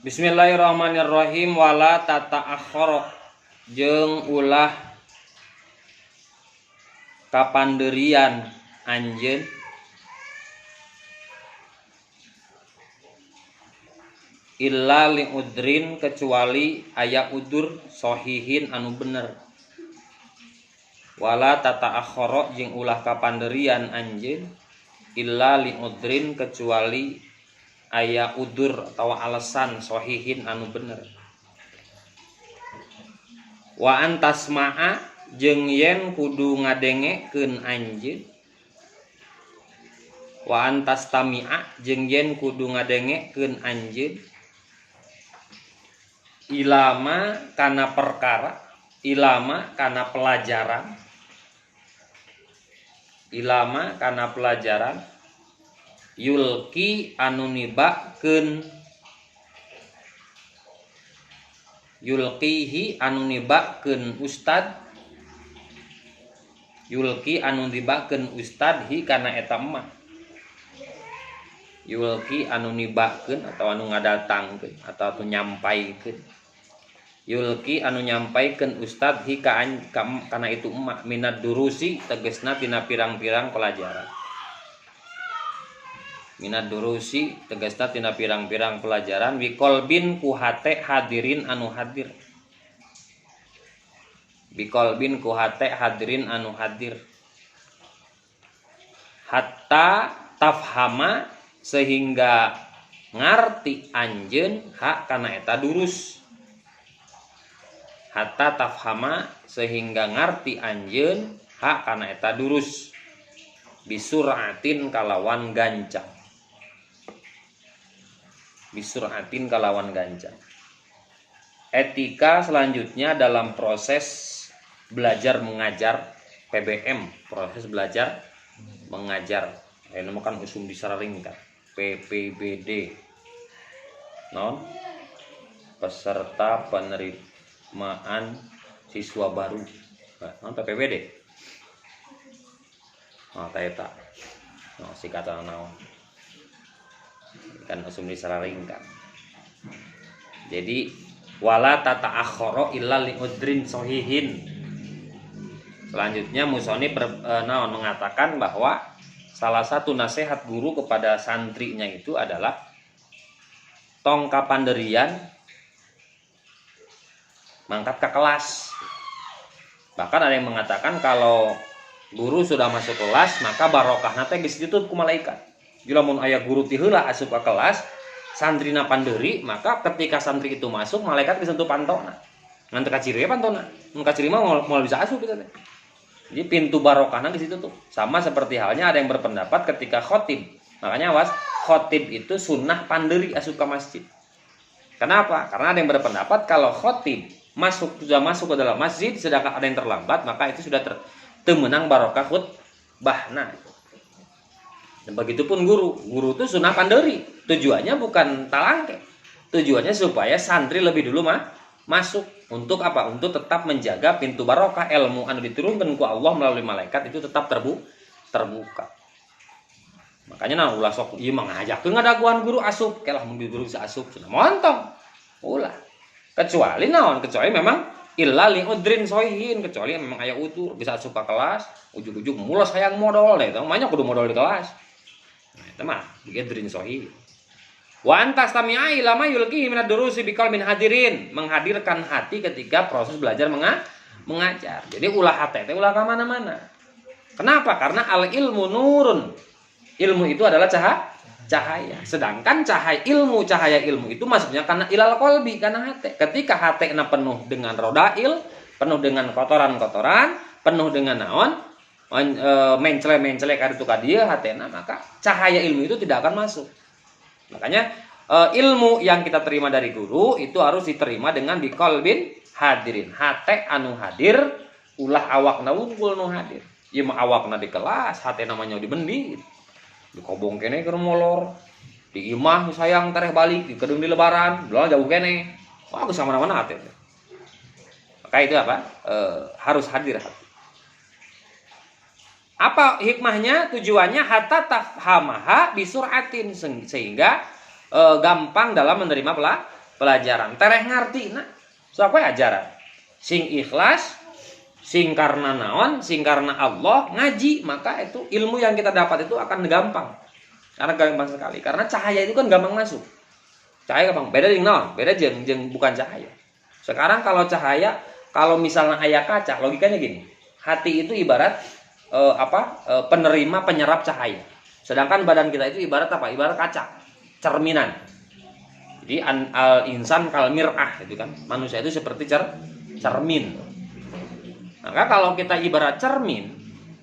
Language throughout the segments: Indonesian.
Bismillahirrahmanirrahim. Wala tata'akhkhara jeung ulah kapanderian anjeun illa li udrin kecuali aya udur sohihin anu bener. Wala tata'akhkhara jeung ulah kapanderian anjeun illa li udrin kecuali aya udur atau alasan sohihin anu bener. Wa antasma'a jeung yen kudu ngadengekeun anjeun. Wa antastami'a jeung yen kudu ngadengekeun anjeun. Ilama kana perkara, ilama kana pelajaran. Ilama kana pelajaran yulki anu nibakeun, yulqihi anu nibakeun ustad, yulki anu nibakeun ustad hi kana eta mah. Yulki anu nibakeun atau anu ngadatangkeun atau anu nyampaikeun. Yulki anu nyampaikeun ustad hi kana itu emak minad durusi tegasna tina pirang-pirang pelajaran. Minad durusi tegasna tina pirang-pirang pelajaran biqolbin ku hate hadirin anu hadir. Biqolbin ku hate hadirin anu hadir. Hatta tafhama sehingga ngarti anjeun hak kana eta durus. Hatta tafhama sehingga ngarti anjeun hak kana eta durus. Bisuratin kalawan gancang. Bisuratin kalawan gancang. Etika selanjutnya dalam proses belajar mengajar PBM, proses belajar mengajar. Ini kan usum disaringkan. PPBD. Non peserta penerimaan siswa baru. Non PPBD. Oh, eta. No, sikatan naon. Kan usum disararingkan. Jadi wala tata'akhkhara illa li udrin sohihin. Selanjutnya musonif mengatakan bahwa salah satu nasihat guru kepada santrinya itu adalah tong kapanderian mangkat ke kelas. Bahkan ada yang mengatakan kalau guru sudah masuk kelas maka barokahna teh geus ditutup ku malaikat. Jika mun aya guru ti heula asup ke kelas, santrina panderi, maka ketika santri itu masuk, malaikat geus tentu pantona. Ngan teu kaciri pantona. Mun kaciri mah moal bisa asup kita teh. Jadi pintu barokahna geus ditutup. Sama seperti halnya ada yang berpendapat ketika khotib. Makanya awas, khotib itu sunnah panderi asup ke masjid. Kenapa? Karena ada yang berpendapat kalau khotib sudah masuk ke dalam masjid sedangkan ada yang terlambat, maka itu sudah temenang barokah khutbahna. Dan begitupun guru itu sunnah panderi. Tujuannya bukan talangke. Tujuannya supaya santri lebih dulu masuk. Untuk apa? Untuk tetap menjaga pintu barokah ilmu anu diturunkan ku Allah melalui malaikat itu tetap terbuka. Makanya ulah sok ieu mangajakeun ngadaguan guru asup, kelah mun guru bisa asup cenah montong. Ulah. Kecuali naon? Kecuali memang illa li udrin sohihin, kecuali memang aya utur bisa asup ke kelas, ujug-ujug mulos hayang modal deh, banyak kudu modal di kelas. Nah, itu mah udrin sohihin. Wa antastami'a ila ma yulqihi minad durusi biqalbin hadirin, menghadirkan hati ketika proses belajar mengajar. Jadi ulah hati teh ulah ka mana-mana. Kenapa? Karena al ilmu nurun. Ilmu itu adalah cahaya. Sedangkan cahaya ilmu itu maksudnya karena ilal qalbi, karena hati. Ketika hatena penuh dengan rodail, penuh dengan kotoran-kotoran, penuh dengan naon, mencele-mencele kaditu ka dieu hatena, maka cahaya ilmu itu tidak akan masuk. Makanya ilmu yang kita terima dari guru itu harus diterima dengan biqalbin hadirin. Hate anu hadir, ulah awakna wungkul nu hadir. Ieu mah awakna di kelas, hate namanya di bendi. Dikobong kene keur molor. Di imah sayang tareh balik, di kedung di lebaran, belah jauh kene. Wah, geus mana-mana hate. Maka itu apa? Harus hadir hati. Apa hikmahnya? Tujuannya hatta tafhamaha bisuratin, sehingga gampang dalam menerima pelajaran tereh ngarti nah sok we ajaran sing ikhlas sing karena naon sing karena Allah ngaji maka itu ilmu yang kita dapat itu akan gampang karena gampang sekali karena cahaya itu kan gampang masuk cahaya gampang beda jeung naon beda jeung bukan cahaya sekarang kalau cahaya kalau misalnya aya kaca logikanya gini hati itu ibarat penerima penyerap cahaya sedangkan badan kita itu ibarat apa ibarat kaca cerminan. Jadi al insan kal mir'ah itu kan manusia itu seperti cermin. Maka kalau kita ibarat cermin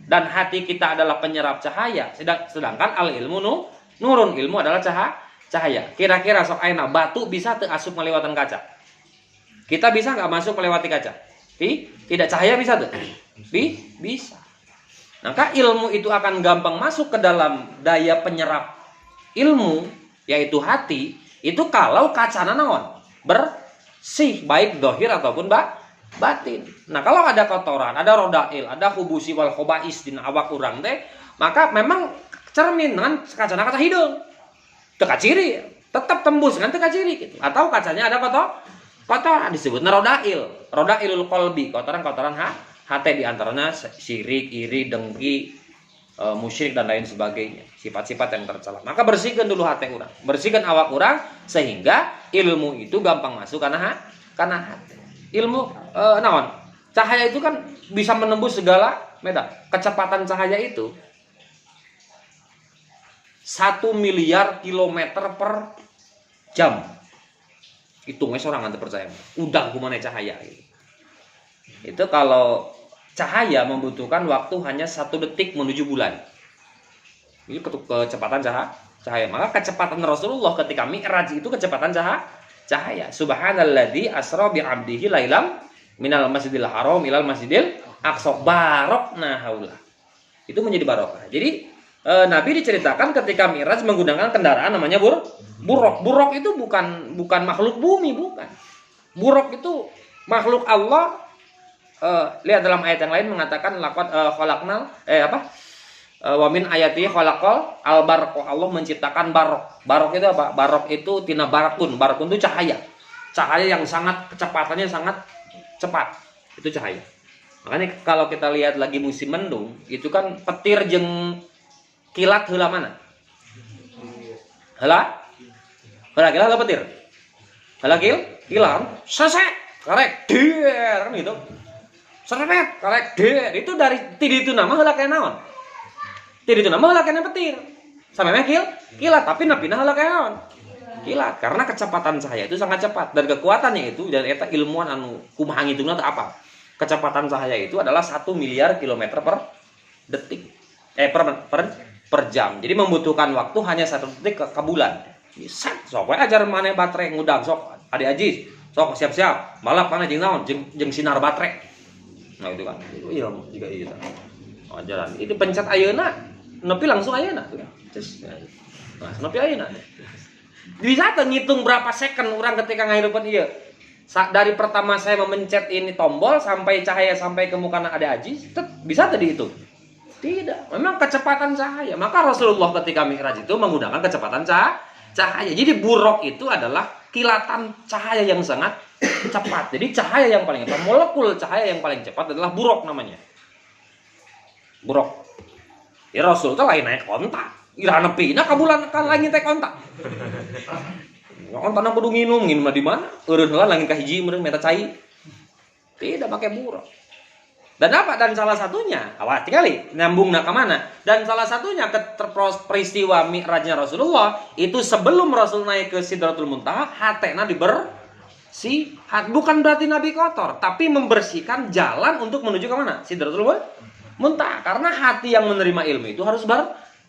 dan hati kita adalah penyerap cahaya, sedangkan al ilmu nurun ilmu adalah cahaya. Kira-kira sok ayeuna batu bisa teu asup melewatan kaca? Kita bisa nggak masuk melewati kaca? Tidak cahaya bisa tuh? Bisa. Maka ilmu itu akan gampang masuk ke dalam daya penyerap ilmu yaitu hati. Itu kalau kacana naon bersih baik dohir ataupun batin. Nah kalau ada kotoran, ada rodail, ada hubusi wal khobais dina awak urang teh, maka memang cermin kan kacana kaca hidung, teka ciri, tetap tembus kan teka ciri gitu. Atau kacanya ada kotoran disebutnya rodailul qalbi, kotoran-kotoran hati diantaranya syirik, iri, dengki, musyrik dan lain sebagainya. Sifat-sifat yang tercela. Maka bersihkan dulu hati orang, bersihkan awak orang sehingga ilmu itu gampang masuk karena hati. Ilmu naon? Cahaya itu kan bisa menembus segala medan. Kecepatan cahaya itu 1 miliar kilometer per jam. Hitungnya seorang nanti percaya. Udang kumane cahaya gitu. Itu kalau cahaya membutuhkan waktu hanya 1 detik menuju bulan. Ini kecepatan cahaya. Maka kecepatan Rasulullah ketika Mi'raj itu kecepatan cahaya. Subhanalladzi asra bi 'abdihi lailam minal masjidil haram ilal masjidil aqsa barokna haula. Itu menjadi barokah. Jadi Nabi diceritakan ketika Mi'raj menggunakan kendaraan namanya buruk. Buruk itu bukan makhluk bumi, bukan. Buruk itu makhluk Allah. Lihat dalam ayat yang lain mengatakan laqad khalaqnal wa min ayatihi khalaqal albarq. Allah menciptakan barok. Barok itu apa? Barok itu tina barakun. Barakun itu cahaya. Cahaya yang sangat kecepatannya sangat cepat. Itu cahaya. Makanya kalau kita lihat lagi musim mendung, itu kan petir jeung kilat heula mana? Heula kilat heula petir. Heula kilat, sesek, karek der kan gitu. Seret, karek der. Itu dari tiditu nama heula kana naon? Tiditu nama heula kana petir. Sameme kilat, tapi napina heula kana naon? Kilat. Karena kecepatan cahaya itu sangat cepat dan kekuatannya itu dan eta ilmuwan anu kumaha ngitungna teh apa? Kecepatan cahaya itu adalah 1 miliar kilometer per detik. Per jam. Jadi membutuhkan waktu hanya 1 detik ke bulan. Set, sok we ajar maneh baterai ngudang sok. Adi Aji, sok siap-siap. Balap mana jeung naon? Jeung sinar baterai. Nah itu kan. Iya, juga iya. Ajaran. Itu pencet ayeuna nepi langsung ayeuna tuh. Nah, nepi ayeuna. Bisa tuh ngitung berapa second orang ketika ngahirupan ieu. Dari pertama saya memencet ini tombol sampai cahaya sampai ke muka ada Aji, bisa tadi itu? Tidak, memang kecepatan cahaya. Maka Rasulullah ketika Mi'raj itu menggunakan kecepatan cahaya. Jadi buruk itu adalah kilatan cahaya yang sangat cepat. Jadi cahaya yang paling cepat, molekul cahaya yang paling cepat adalah buruk namanya. Buruk. Ya Rasul itu lain naik kontak. Ira nepina ka bulan kan langit teh kontak. Onta na kudu nginum di mana? Eureun heula langit ka hiji meureun meta cai. Tidak pakai buruk. Dan apa? Dan salah satunya, awat kali nyambungna ka mana? Dan salah satunya peristiwa Mi'rajnya Rasulullah itu sebelum Rasul naik ke Sidratul Muntaha, hatena dibersih. Bukan berarti Nabi kotor, tapi membersihkan jalan untuk menuju ke mana? Sidratul Muntaha. Karena hati yang menerima ilmu itu harus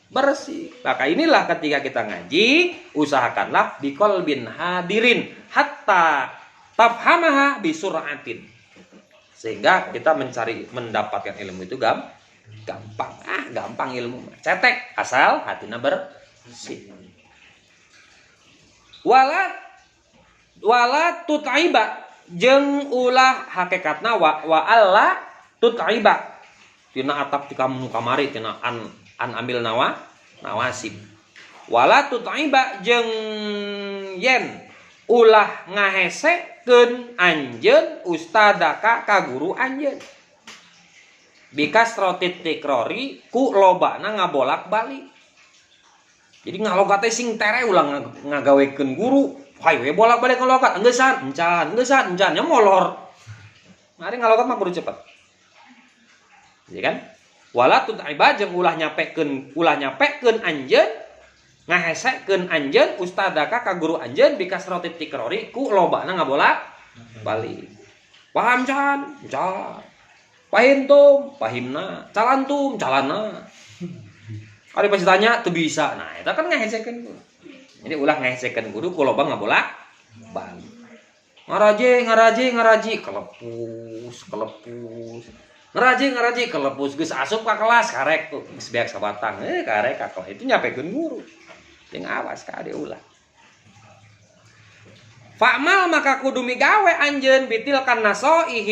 bersih. Maka inilah ketika kita ngaji, usahakanlah biqalbin hadirin hatta tafhamaha bisur'atin. Sehingga kita mendapatkan ilmu itu gampang. Gampang ilmu. Cetek asal hatina bersih. Wala tutaiba jeung ulah hakikatna wa alla tutaiba. Tina atap ti kamari tina an ambil nawasib. Wala tutaiba jeung yen ulah ngahesekeun anjeun ustadaka ka guru anjeun bikas rotit tikrori ku lobana ngabolak-balik. Jadi ngalogat teh sing tere ulah ngagawekeun guru hayu we bolak-balik ngalogat enggesan encan nya molor. Mari ngalogat mah kudu cepet. Iya kan? Wala tutaiba jeung ulah nyapekeun anjeun ngahesekeun anjeun ustadaka ka guru anjeun bikas rotit tikrori ku lobana ngabolak balik. Paham can? Can. Pahim tum, pahimna. Calantum, calana. Ari pas ditanya teu bisa. Nah, eta kan ngahesekeun guru. Jadi ulah ngahesekeun guru ku loba ngabolak balik. Ngaraji kelepus. Ngaraji kelepus geus asup ka kelas karek tuh geus beak sabatang karek ka kelas itu nyapekeun guru. Jeung awas ka ade ulah. Fa'mal maka kudu migawe anjeun bitil kan nasoihi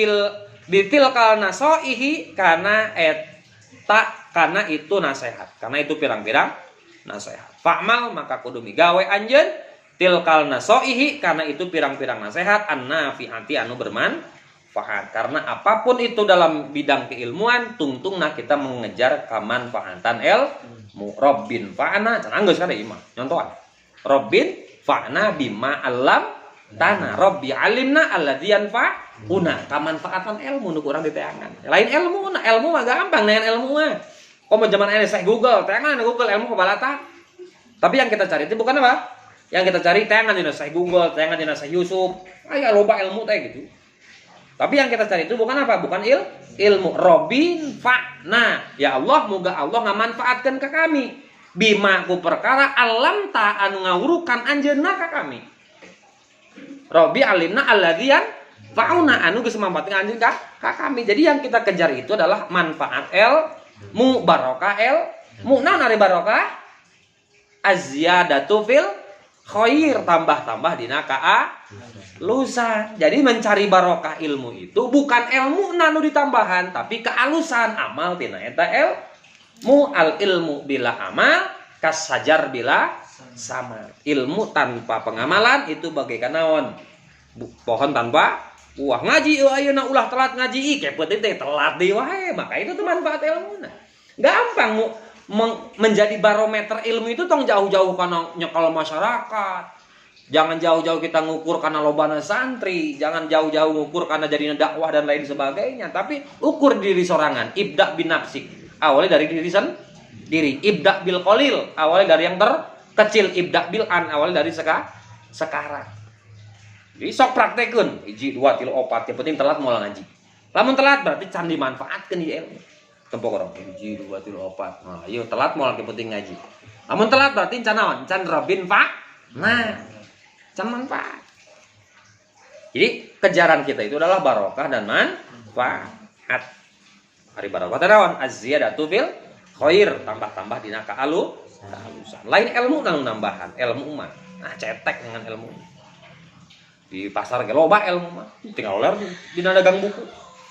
kana kana itu nasihat. Karena itu pirang-pirang nasihat. Fa'mal maka kudu migawe anjeun tilkal nasoihi karena itu pirang-pirang nasihat an-nafi'ati anu bermanfaat. Karena apapun itu dalam bidang keilmuan tungtungna kita mengejar kamanfaatan ilmu. Rabbin fa'na can anggeus kada imah nyontohan. Rabbin fa'na bima alam tanah Rabbi alimna alladzi yanfa'una kamanfaatan ilmu nu kurang diteangan. Lain ilmu mah gampang dengan ilmu mah. Komo zaman ini saya Google, teangan Google ilmu kebalatan. Tapi yang kita cari itu bukan apa? Yang kita cari teangan dina saya Google, teangan dina saya Yusuf. Aya loba ilmu teh gitu. Tapi yang kita cari itu bukan apa? Bukan ilmu. Robin fa'na. Ya Allah, moga Allah ngamanfaatkeun ka kami. Bima ku perkara alam ta anu ngawurukan anjeunna ka kami. Robbi alimna alladzi fa'una anu geus mamanfaatkeun anjeun ka kami. Jadi yang kita kejar itu adalah manfaat ilmu, barokah ilmu. Naon ari barokah? Az-ziyadatu fil khair, tambah-tambah dina lusan. Jadi mencari barokah ilmu itu bukan ilmu nanu ditambahan, tapi kealusan amal tina eta ilmu. Al ilmu bila amal kas sajar bila sama. Ilmu tanpa pengamalan itu bagaikan naon? Pohon tanpa buah. Ngaji ayeuna ulah telat ngaji kepeuting teh telat deui wae. Maka itu tuh manfaat ilmuna. Gampang menjadi barometer ilmu itu tong jauh-jauh kana nyekal masyarakat. Jangan jauh-jauh kita ngukur karena lobana santri, jangan jauh-jauh ngukur karena jadinya dakwah dan lain sebagainya, tapi ukur diri sorangan. Ibda bin nafsik. Awalnya dari diri sendiri. Ibda bil qalil, awalnya dari yang terkecil. Ibda bil an, awalnya dari sekarang. Jadi sok praktekeun 1 2 3 4, yang penting telat moal ngaji. Lamun telat berarti can dimanfaatkeun ieu ilmu. Tempo korong 1 2 3 4. Nah, ieu telat moal yang penting ngaji. Lamun telat berarti can naon? Can rabin fa. Nah, can manfaat. Jadi kejaran kita itu adalah barokah dan manfaat. Hari barokah teh naon? Az-ziyadatu fil khair, tambah-tambah dina kealusan. Lain ilmu nang nambahan, ilmu mah. Nah, cetek dengan ilmu. Di pasar ge loba ilmu mah. Tinggal ler dina dagang buku.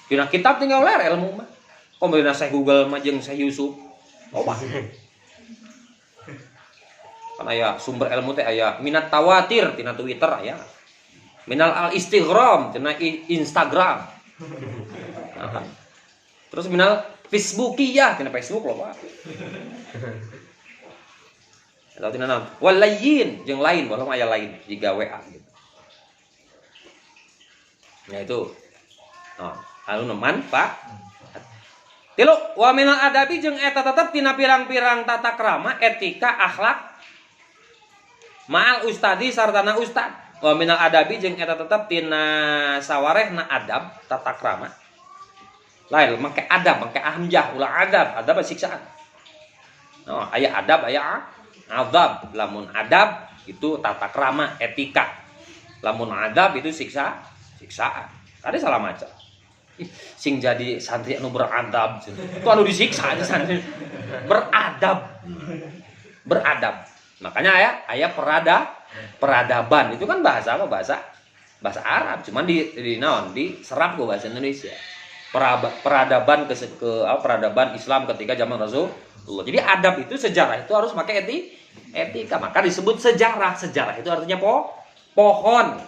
Dina kitab tinggal ler ilmu mah. Komo dina Syekh Google mah jeung Syekh Yusuf. Loba. Kan aya sumber ilmu teh aya minat tawatir tina Twitter aya. Minal al Instagram tina Instagram. Nah, terus minal Facebookiyah tina Facebook loba. Atau tina naon? Walayin jeung lain, bola aya lain jiga WA gitu. Nah itu. Nah, anu manfaat. Tilu wa minal adabi jeung eta tetep tina pirang-pirang tata krama, etika, akhlak ma'al ustadi sartana ustad. Wa minal adabi jeung eta tetep tina sawarehna adab tata krama. Lain make adab, make hamzah ulah adab siksaan. Oh, aya adab aya azab. Lamun adab itu tata krama, etika. Lamun adab itu siksaan. Ada salah maca. Sing jadi santri anu beradab. Itu anu disiksa aja santri. Beradab. Makanya aya peradaban. Itu kan bahasa apa? Bahasa Arab, cuman di naon diserap ke bahasa Indonesia. Peradaban peradaban Islam ketika zaman Rasulullah. Jadi adab itu sejarah itu harus pakai etika. Maka disebut sejarah. Sejarah itu artinya pohon.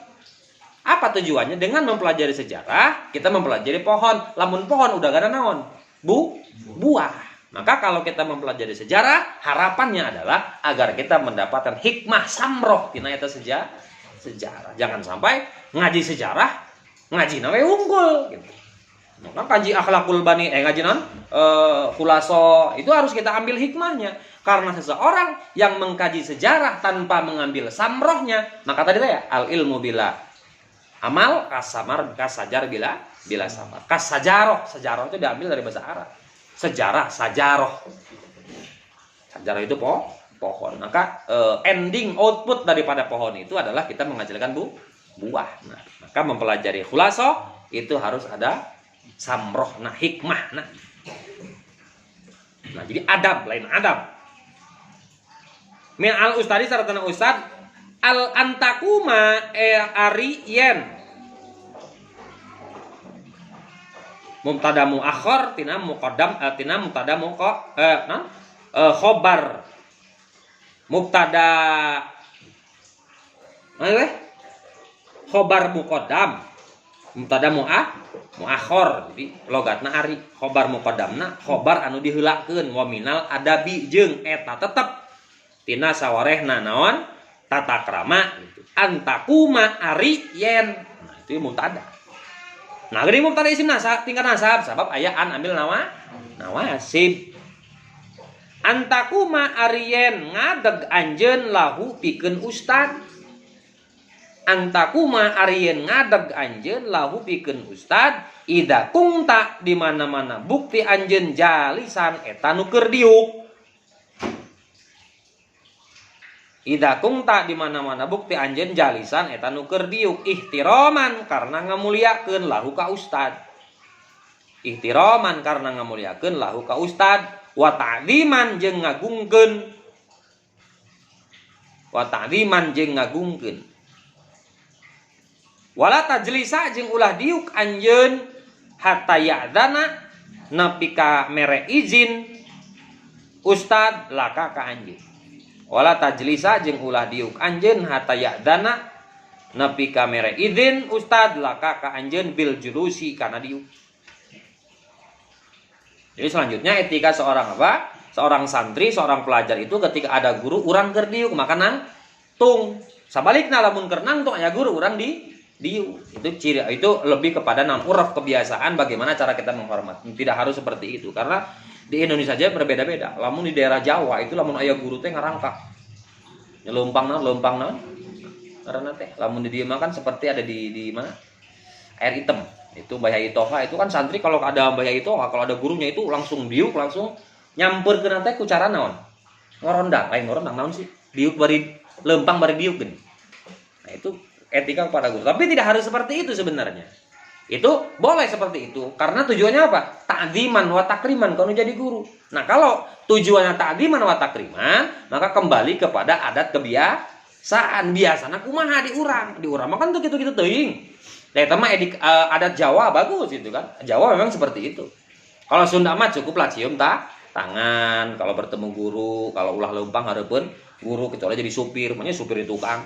Apa tujuannya? Dengan mempelajari sejarah, kita mempelajari pohon. Lamun pohon udah gak ada naon? Buah. Maka kalau kita mempelajari sejarah, harapannya adalah agar kita mendapatkan hikmah samroh tina eta sejarah. Jangan sampai ngaji sejarah, ngaji nawe unggul gitu. Maka kaji akhlakul bani ngaji non khulaso itu harus kita ambil hikmahnya. Karena seseorang yang mengkaji sejarah tanpa mengambil samrohnya, maka tadi ya al ilmu bila amal kasajar bila samar. Sejarah itu diambil dari bahasa Arab. Sejarah, sajaroh. Sajarah itu pohon. Maka ending output daripada pohon itu adalah kita menghasilkan buah. Nah, maka mempelajari khulaso itu harus ada samroh, hikmah. Nah, jadi adab lain adab. Min al ustadi saratana ustad al antakuma ariyen mubtada muakhir tina muqaddam tina mubtada khobar mubtada khobar muqaddam mubtada muakhir. Jadi logatna ari khobar muqaddamna khobar anu diheulakeun wa minal adabi jeung eta tetep tina sawarehna naon tata krama gitu. Antakuma ariyen. Nah, itu mubtada. Nah, geuning mubtada isim nasab tingkat nasab sabab aya an ambil nawasib. Antakuma ariyen ngadeg anjeun lahu pikeun ustad. Antakuma ariyen ngadeg anjeun lahu pikeun ustad ida kungta di mana-mana bukti anjeun jalisan eta nu keur diuk. Ida kungta di mana-mana bukti anjeun jalisan eta nu keur diuk ihtiraman karena ngamuliakeun lahu ka ustad. Ihtiraman karena ngamuliakeun lahu ka ustad wa ta'dziman jeung ngagungkeun. Wa ta'dziman jeung ngagungkeun. Wala tajlisa jeung ulah diuk anjeun hatta ya'dana nepi ka mere izin ustad laka ka anjeun. Wala tajlisa jeung ulah diuk anjeun hatta ya'dana nepi ka mere izin ustad laka ka anjeun bil julusi kana diuk. Jadi selanjutnya etika seorang apa? Seorang santri, seorang pelajar itu ketika ada guru urang keur diuk maka nangtung. Sabalikna lamun keur nangtung aya guru urang diuk. Itu ciri itu lebih kepada uraf kebiasaan bagaimana cara kita menghormat. Tidak harus seperti itu karena di Indonesia saja berbeda-beda. Lamun di daerah Jawa itu lamun aya guru teh ngarangkak. Leumpang naon? Karena teh lamun di dieu kan seperti ada di mana? Air hitam. Itu Mbah Yai Toha itu kan santri kalau ada Mbah Yai Toha kalau ada gurunya itu langsung diuk langsung nyamperkeun teh ku cara naon? Ngorondang, lain ngorondang naon sih? Diuk bari leumpang bari diuk geuning. Nah, itu etika kepada guru. Tapi tidak harus seperti itu sebenarnya. Itu boleh seperti itu karena tujuannya apa? Ta'dziman wa takriman kalau jadi guru. Nah, kalau tujuannya ta'dziman wa takriman, maka kembali kepada adat kebiasaan. Biasana kumaha diurang mah kan tuh gitu-gitu teuing. Nah, itu mah adat Jawa bagus itu kan. Jawa memang seperti itu. Kalau Sunda mah cukuplah cium tangan kalau bertemu guru, kalau ulah leumpang hareupeun guru kecuali jadi supir, makanya supir itu tukang.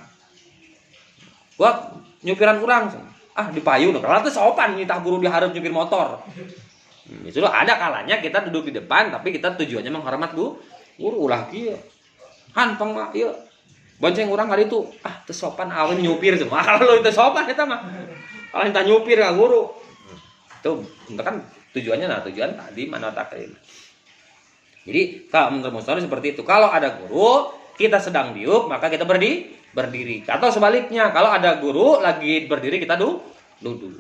Gua nyupiran urang dipayun karena itu sopan nyitah guru diharap nyupir motor. Itu ada kalanya kita duduk di depan tapi kita tujuannya menghormat guru ulah kieu. Hantong mah ieu. Bonceng urang kali itu teu sopan aweun nyupir semua. Kalau itu sopan eta mah. Kalau kita nyupir ka guru. Itu kan tujuannya tujuan tadi mana takrim. Jadi kalau menurut Mustari seperti itu. Kalau ada guru kita sedang diuk maka kita berdiri atau sebaliknya kalau ada guru lagi berdiri kita duduk.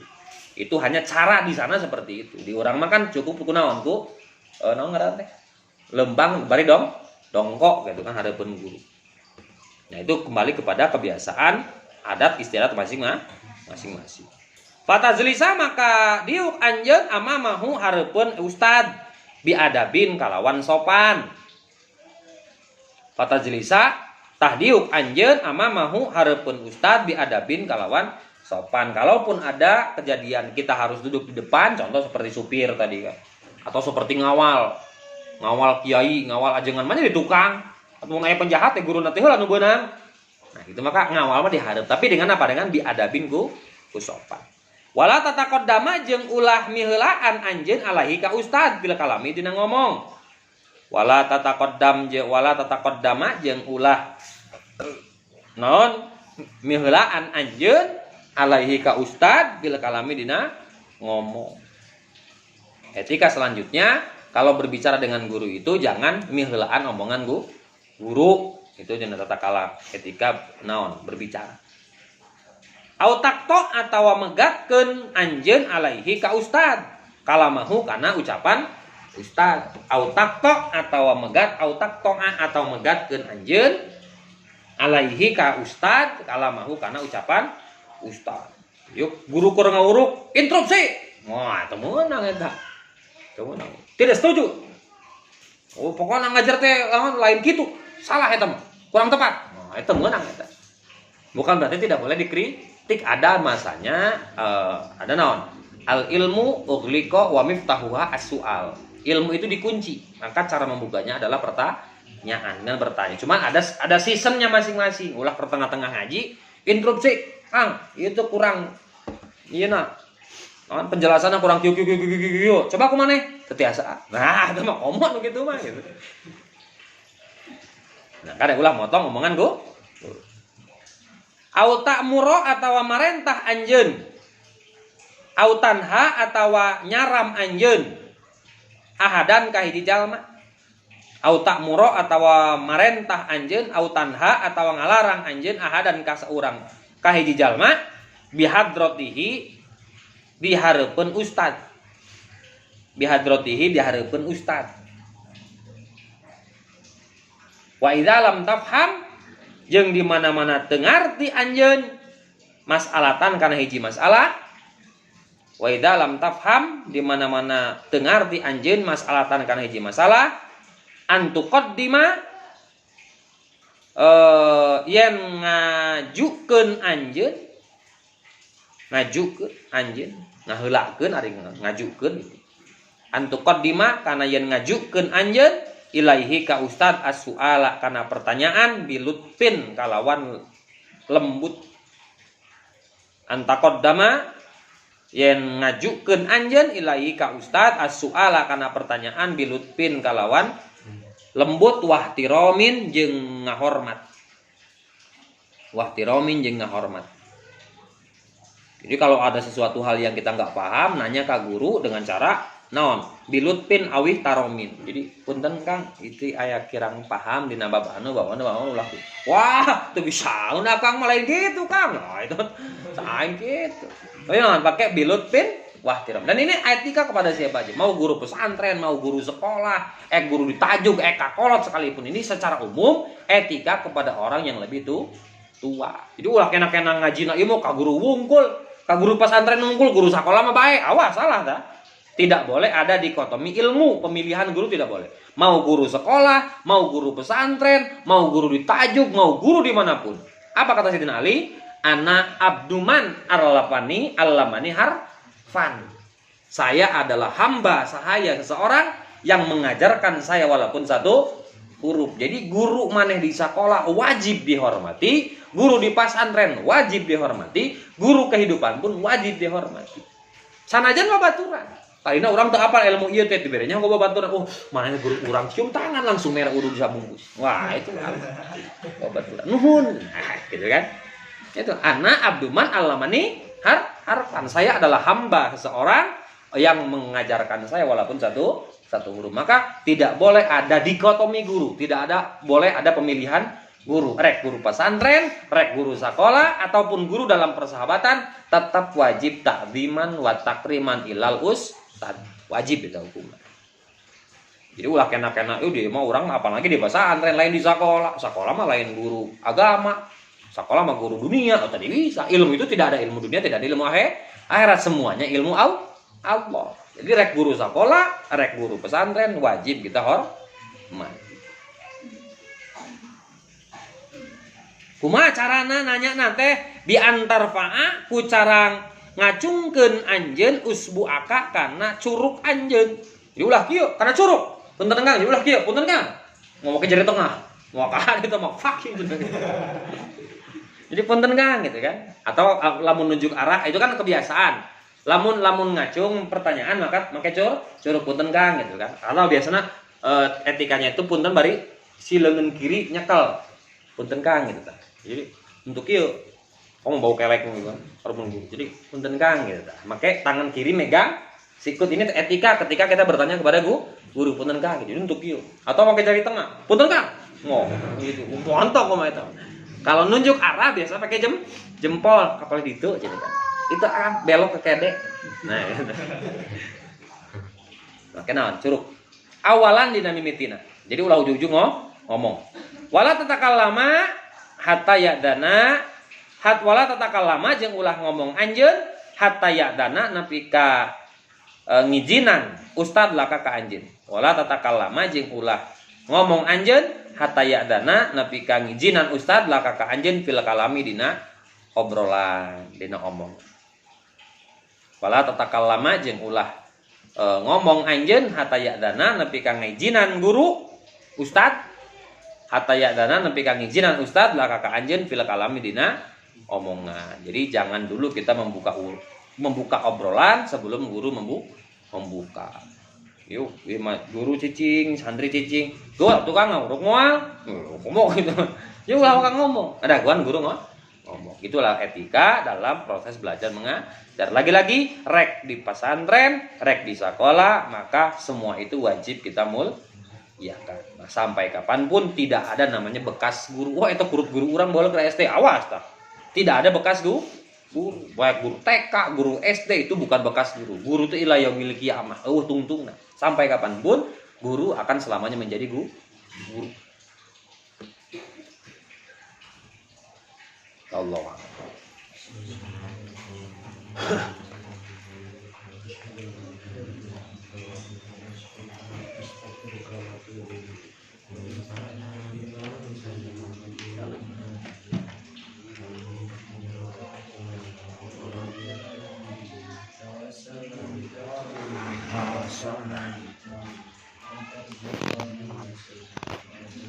Itu hanya cara di sana seperti itu. Di urang mah kan cukup kunaon ku naon ngaran teh lembang bari dongkok gitu kan hadeupeun guru. Nah itu kembali kepada kebiasaan adat istiadat masing-masing. Fatazlisa maka diuk anjeun amamahu hareupeun ustad biadabin kalawan sopan. Fatazlisa tahdiuk anjeun amamahu hareupeun ustad biadabin kalawan sopan. Kalaupun ada kejadian kita harus duduk di depan, contoh seperti supir tadi kan, atau seperti ngawal kiai, ngawal ajengan mana di tukang, atau aya penjahat teh guru teh heula nu beunang. Nah, itu maka ngawal mah diharap, tapi dengan apa? Dengan biadabin ku sopan. Wala tataqaddama jeung ulah miheulaan anjeun alaihi ka ustad bila kalami dina ngomong. Wala tataqaddama jeung ulah naon miheulaan anjeun alaihi ka ustad bila kalami dina ngomong. Etika selanjutnya, kalau berbicara dengan guru itu jangan miheulaan omongan guru. Itu jeneng tata kalam etika naon berbicara. Au takto atawa megatkeun anjeun alaihi ka ustad kalamahu kana ucapan ustad. Au takto atawa megatkeun anjeun alaihi ka ustad kalamahu kana ucapan ustad. Yuk guru keur ngawuruk interupsi. Wah, teu meunang eta. Teu meunang. Tidak setuju. Oh, pokoknya ngajar teh lain kitu. Salah eta mah. Kurang tepat. Nah, eta meunang eta. Bukan berarti tidak boleh dikritik, ada masanya ada naon? Al ilmu ughliqa wa miftahuha as-su'al. Ilmu itu dikunci, maka cara membukanya adalah pertanyaan dan bertanya. Cuman ada seasonnya masing-masing. Ulah ke tengah-tengah ngaji, interupsi, Kang, itu kurang ieu na. Penjelasannya kurang kieu. Coba kumaha? Tetiasa. Nah, itu mah omong gitu mah gitu. Nah, kada ulah motong omongan guru. Au ta'muro atawa marentah anjeun. Au tanha atawa nyaram anjeun. Ahadan ka hiji jalma. Au ta'muro atawa marentah anjeun, au tanha atawa ngalarang anjeun ahadan ka saurang ka hiji jalma bihadratihi di hareupeun ustad. Bihadratihi di hareupeun ustad. Wa idza lam tafham jeung di mana-mana teu ngarti anjeun mas'alatan kana hiji masalah. Wa idza lam tafham di mana-mana teu ngarti anjeun mas'alatan kana hiji masalah antuqaddima yen ngajukeun anjeun ngaheulakeun ari ngajukeun antuqaddima kana yen ngajukeun anjeun ilaihi ka ustad as-su'ala kana pertanyaan bilutfin kalawan lembut. Antaqaddama yen ngajukeun anjeun ilaihi ka ustad as-su'ala kana pertanyaan bilutfin kalawan lembut wahtiramin jeung ngahormat. Wahtiramin jeung ngahormat. Jadi kalau ada sesuatu hal yang kita nggak paham, nanya ke guru dengan cara naon bilutpin awih taromin. Jadi punten Kang, itu aya kirang paham dina babana ulah. Wah, teu bisa una Kang mah lain gitu Kang. Nah, itu sain gitu. Tapi naon pakai bilutpin wah tiram. Dan ini etika kepada siapa aja. Mau guru pesantren, mau guru sekolah, guru ditajuk, kakolot sekalipun. Ini secara umum etika kepada orang yang lebih tua. Jadi ulah kena-kena ngajina ieu mah ka guru wungkul, ka guru pesantren wungkul, guru sekolah mah bae. Awas salah dah. Tidak boleh ada dikotomi ilmu, pemilihan guru tidak boleh. Mau guru sekolah, mau guru pesantren, mau guru ditajuk, mau guru dimanapun. Apa kata Sayyidina Ali? Ana abduman allamani harfan. Saya adalah hamba sahaya seseorang yang mengajarkan saya walaupun satu huruf. Jadi guru maneh di sekolah wajib dihormati, guru di pesantren wajib dihormati, guru kehidupan pun wajib dihormati. Sanajan babaturan. Talina orang teu apal ilmu ieu teh diberenya gua babaturan. Oh, mana guru urang cium tangan langsung merah udah bisa bungkus. Wah, itu babaturan. Nuhun. Nah, gitu kan? Itu ana abduman allamani harfan. Saya adalah hamba seseorang yang mengajarkan saya walaupun satu huruf. Maka tidak boleh ada dikotomi guru, tidak boleh ada pemilihan guru. Rek guru pesantren, rek guru sekolah ataupun guru dalam persahabatan tetap wajib ta'ziman wa takriman ilal ustad. Wajib itu hukumnya. Jadi ulah kena-kena dia mau orang apalagi di pesantren lain di sekolah. Sekolah mah lain guru agama. Sekolah mah guru dunia, atau tadi bisa. Ilmu itu tidak ada ilmu dunia, tidak ada ilmu akhirat, semuanya ilmu Allah. Jadi rek guru sekolah, rek guru pesantren wajib kita hormati. Kumaha carana nanya nate biantar fa'a ku carang ngacungkeun anjeun usbuaka kana curug anjeun. Jadi ulah kieu kana curug. Punten Kang, jadi ulah kieu, punten Kang. Ngomong ke jari tengah. Mau ka ditu mah fucking. Jadi punten Kang gitu kan. Atau lamun nunjuk arah itu kan kebiasaan. Lamun ngacung pertanyaan maka make curug punten Kang gitu kan. Kalau biasanya etikanya itu punten bari si leungeun kiri nyekel. Punten Kang gitu kan. Jadi untuk ieu kamu bau kelek gitu kan. Jadi punten Kang gitu kan. Make tangan kiri megang sikut. Ini etika ketika kita bertanya kepada guru punten Kang gitu. Jadi untuk ieu. Atau pakai jari tengah. Punten Kang. Gitu. Mantap kok itu. Kalau nunjuk arah biasa pakai jempol, kapal gitu jadi kan. Itu akan belok ke kede. Nah, gitu. Oke, nah, curug. Awalan dina mimitina. Jadi ulah ujug-ujug ngomong. Wala tatakallama hatta ya'dana, wala tatakallama jeung ulah ngomong anjeun hatta ya'dana nepi ka ngijinan ustad laka ka anjeun. Wala tatakallama jeung ulah ngomong anjeun hatta ya'dana nepi ka ngijinan ustad laka ka anjeun fil kalami dina obrolan, dina omong. Wala tatakallama jeung ulah ngomong anjeun hatta ya'dana nepi ka ngijinan guru ustad hatta ya'dana nepi ka ngijinan ustad laka ka anjeun fil kalami dina omongan. Jadi jangan dulu kita membuka obrolan sebelum guru membuka. Yuk, guru cicing, santri cicing. Gua tukang nguruk moal. Ngomong gitu. Yuk lah ngomong. Ada guru ngomong. Itulah etika dalam proses belajar mengajar. Lagi-lagi rek di pesantren, rek di sekolah, maka semua itu wajib kita muliakan. Nah, sampai kapanpun tidak ada namanya bekas guru. Wah, itu guru orang boleh ke SD. Awas tak. Tidak ada bekas guru. Baik guru TK, guru SD itu bukan bekas guru. Guru itu ilah yang miliki kiamah. Tungtung. Nah. Sampai kapanpun guru akan selamanya menjadi guru. Allah. Assalamualaikum.